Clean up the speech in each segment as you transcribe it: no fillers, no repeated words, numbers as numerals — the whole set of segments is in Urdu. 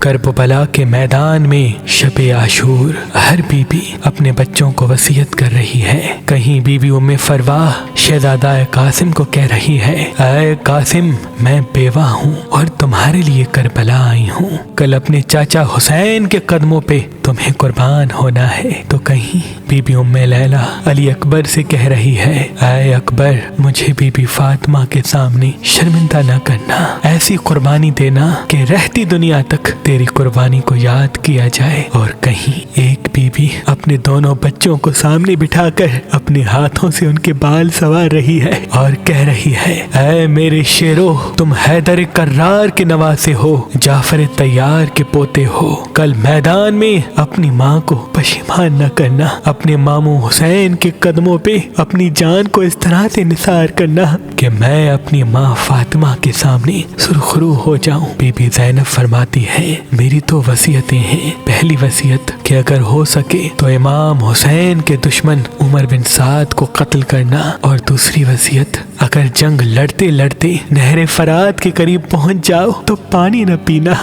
کربلا کے میدان میں شب عاشور ہر بی بی اپنے بچوں کو وصیت کر رہی ہے۔ کہیں بی بی ام فرواہ شہزادہ قاسم کو کہہ رہی ہے، اے قاسم، میں بیوہ ہوں اور تمہارے لیے کربلا آئی ہوں، کل اپنے چاچا حسین کے قدموں پہ تمہیں قربان ہونا ہے۔ تو کہیں بی بی ام لیلہ علی اکبر سے کہہ رہی ہے، اے اکبر، مجھے بی بی فاطمہ کے سامنے شرمندہ نہ کرنا، ایسی قربانی دینا کہ رہتی دنیا تک تیری قربانی کو یاد کیا جائے۔ اور کہیں ایک بی بی اپنے دونوں بچوں کو سامنے بٹھا کر اپنے ہاتھوں سے ان کے بال سوار رہی ہے اور کہہ رہی ہے، اے میرے شیرو، تم حیدر کرار کے نواسے ہو، جعفر طیار کے پوتے ہو، کل میدان میں اپنی ماں کو پشیمان نہ کرنا، اپنے ماموں حسین کے قدموں پہ اپنی جان کو اس طرح سے نثار کرنا کہ میں اپنی ماں فاطمہ کے سامنے سرخرو ہو جاؤں۔ بی بی زینب فرماتی ہے، میری تو وصیتیں ہیں۔ پہلی وصیت کہ اگر ہو سکے تو امام حسین کے دشمن عمر بن سعد کو قتل کرنا، اور دوسری وصیت اگر جنگ لڑتے لڑتے نہر فرات کے قریب پہنچ جاؤ تو پانی نہ پینا،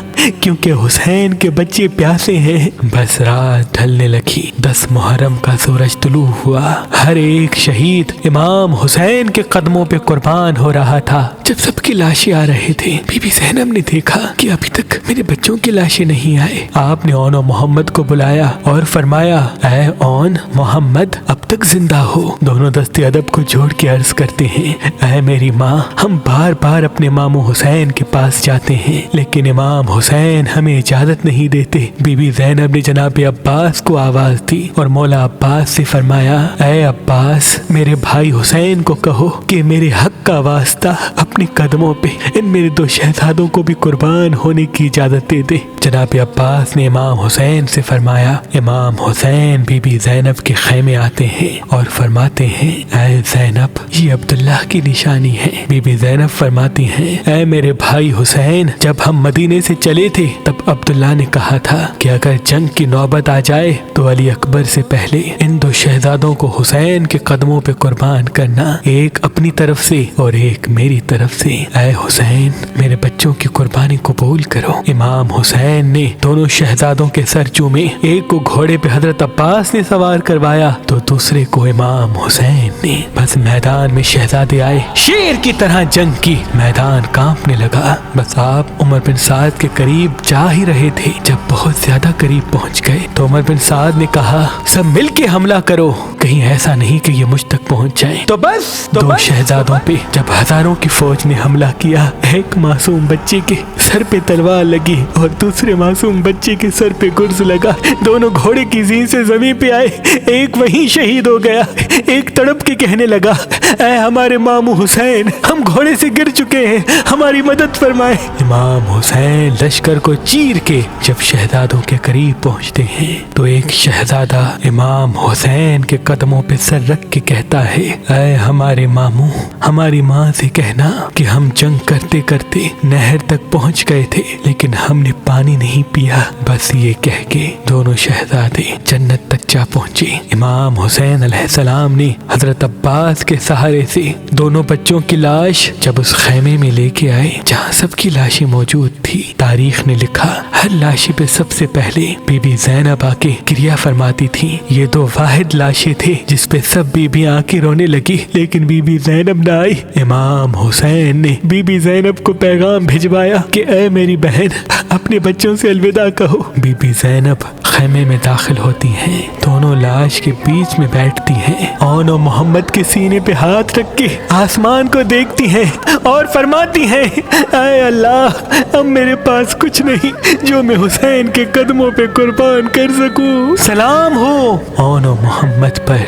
کیونکہ حسین کے بچے پیاسے ہیں۔ بس رات ڈھلنے لگی، 10 محرم کا سورج طلوع ہوا، ہر ایک شہید امام حسین کے قدموں پہ قربان ہو رہا تھا۔ جب سب کی لاشیں آ رہے تھے، بی بی زینب نے دیکھا کہ ابھی تک میرے بچوں کی لاشیں نہیں آئے۔ آپ نے اون و محمد کو بلایا اور فرمایا، اے اون محمد، اب تک زندہ ہو؟ دونوں دستے ادب کو جوڑ کے عرض کرتے ہیں، اے میری ماں، ہم بار بار اپنے ماموں حسین کے پاس جاتے ہیں لیکن امام حسین ہمیں اجازت نہیں دیتے۔ بی بی زینب نے جناب عباس کو آواز دی اور مولا عباس سے فرمایا، اے عباس، میرے بھائی حسین کو کہو کہ میرے حق کا واسطہ اپنے قدموں پہ ان میرے 2 شہزادوں کو بھی قربان ہونے کی اجازت دے دے۔ جناب عباس نے امام حسین سے فرمایا۔ امام حسین بی بی زینب کے خیمے آتے ہیں اور فرماتے ہیں، اے زینب، یہ عبداللہ کی نشانی ہے۔ بی بی زینب فرماتی ہیں، اے میرے بھائی حسین، جب ہم مدینے سے چلے تھے تب عبداللہ نے کہا تھا کہ اگر جنگ کی نوبت آ جائے تو علی اکبر سے پہلے ان 2 شہزادوں کو حسین کے قدموں پہ قربان کرنا، ایک اپنی طرف سے اور ایک میری طرف سے۔ اے حسین، میرے بچوں کی قربانی قبول کرو۔ امام حسین نے دونوں شہزادوں کے سر چومے، ایک کو گھوڑے پہ حضرت عباس نے سوار کروایا تو دوسرے کو امام حسین نے۔ بس میدان میں شہزادے آئے، شیر کی طرح جنگ کی، میدان کانپنے لگا۔ بس آپ عمر بن سعد کے قریب جا ہی رہے تھے، جب بہت زیادہ قریب پہنچ گئے تو عمر بن سعد نے کہا، سب مل کے حملہ کرو، کہیں ایسا نہیں کہ یہ مجھ تک پہنچ جائیں۔ تو بس 2 شہزادوں پہ جب ہزاروں کی فوج نے حملہ کیا، ایک معصوم بچے کے سر پہ تلوار لگی اور دوسرے معصوم بچے کے سر پہ گرز لگا۔ دونوں گھوڑے کی زین سے زمین پہ آئے، ایک وہیں شہید ہو گیا۔ ایک تڑپ کے کہنے لگا، اے ہمارے ماموں حسین، ہم گھوڑے سے گر چکے ہیں، ہماری مدد فرمائے۔ امام حسین لشکر کو چیر کے جب شہزادوں کے قریب پہنچتے ہیں تو ایک شہزادہ امام حسین کے قدموں پہ سر رکھ کے کہتا ہے، اے ہمارے ماموں، ہماری ماں سے کہنا کہ ہم جنگ کرتے کرتے نہر تک پہنچ گئے تھے لیکن ہم نے پانی نہیں پیا۔ بس یہ کہہ کے دونوں شہزادے جنت تک جا پہنچے۔ امام حسین علیہ السلام نے حضرت عباس کے سہارے سے دونوں بچوں کی لاش جب اس خیمے میں لے کے آئے جہاں سب کی لاشیں موجود تھی، تاریخ نے لکھا ہر لاشی پہ سب سے پہلے بی بی زینب آ کے کریا فرماتی تھی۔ یہ 2 واحد لاشیں تھے جس پہ سب بیبیاں آ کے رونے لگی، لیکن بی بی زینب نہ آئی۔ امام حسین نے بی بی زینب کو پیغام بھجوایا کہ اے میری بہن، اپنے بچوں سے الوداع کہو۔ بی بی زینب خیمے میں داخل ہوتی ہیں، دونوں لاش کے بیچ میں بیٹھتی ہیں، اون و محمد کے سینے پہ ہاتھ رکھ کے آسمان کو دیکھتی ہیں اور فرماتی ہیں، اے اللہ، اب میرے پاس کچھ نہیں جو میں حسین کے قدموں پہ قربان کر سکوں۔ سلام ہو اون و محمد پر،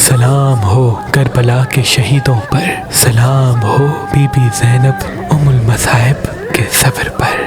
سلام ہو کربلا کے شہیدوں پر، سلام ہو بی بی زینب ام المصائب کے صبر پر۔